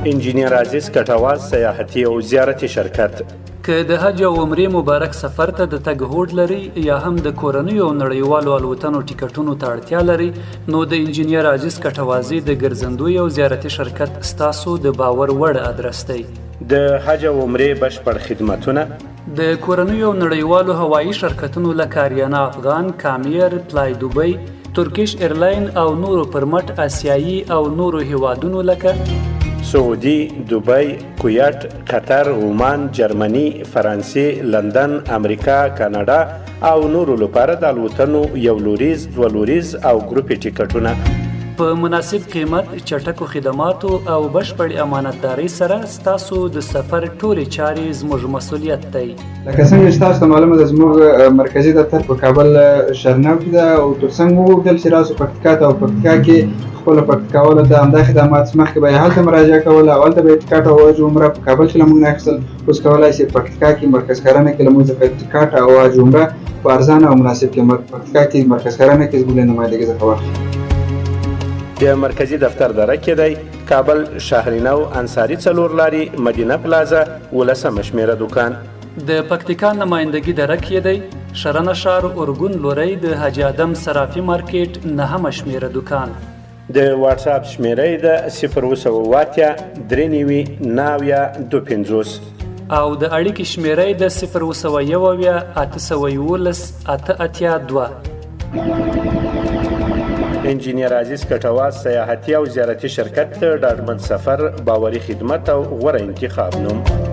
انجنیر عزیز کټوازي سیاحتي او زیارتي شرکت. که د حج او عمرې مبارک سفر ته د تګ هوډ لري یا هم د کورنیو او نړیوالو الوتنو ټیکټونو ته اړتیا لري نو د انجنیر عزیز کټوازي د ګرځندوی او زیارتي شرکت ستاسو د باور وړ ادرس دی. د حج او عمرې بشپړ خدماتونه د کورنیو او نړیوالو هوایي شرکتونو لکه آریانا افغان، کامیر، پلای دوبۍ، ترکیش ایرلاین او نورو پرمټ آسیایي او نورو هیوادونو لکه سعودي، دوبۍ، کویت، قطر، عمان، جرمني، فرانسې، لندن، امریکا، کاناډا او نورو لپاره د الوتنو یو لوریز، دوه لوریز او ګروپي ټیکټونه په مناسب قیمت، چټکو خدماتو او بشپړ امانتدارۍ سره ستاسو د سفر ټولې چارې زموږ مسؤلیت دی. لکه څنګه چې تاسو ته معلومه ده زموږ مرکزي دفتر په کابل ښرنه کې ده او ترڅنګ وغوښتل چې راسو پکتیکا ته او پکتیکا کې خپله پکتیکاوالو ته همدا خدمات مخکې به یې هلته مراجعه کوله او هلته به یې ټکټ او حج عمره په کابل کې له موږ نه اخیستل. اوس کولی شئ پکتیکا کې مرکز ښرنه کې له موږ څخه ټکټ او حج عمره په ارزانه او مناسب قیمت پکتیکا کې مرکز ښرنه کې زموږ له نمایندګۍ څخه واخلئ. د مرکزي دفتر دره کې دی کابل شاهرینو انصاري څلور لاري مدینه پلازا 18 شمیره دکان. د پکتیکا نمایندګي دره کې دی ښرنه ښار ارګون لورۍ د حاجي ادم صرافي مارکیټ 9 شمیره دکان. د واتس اپ شمیره د 080 93 90 250 او د اړیکې شمیره د 080 811 انجنیر عزیز کټوازي سیاحتي او زیارتي شرکت ډاډمن سفر، باوري خدمت او غوره انتخاب نوم.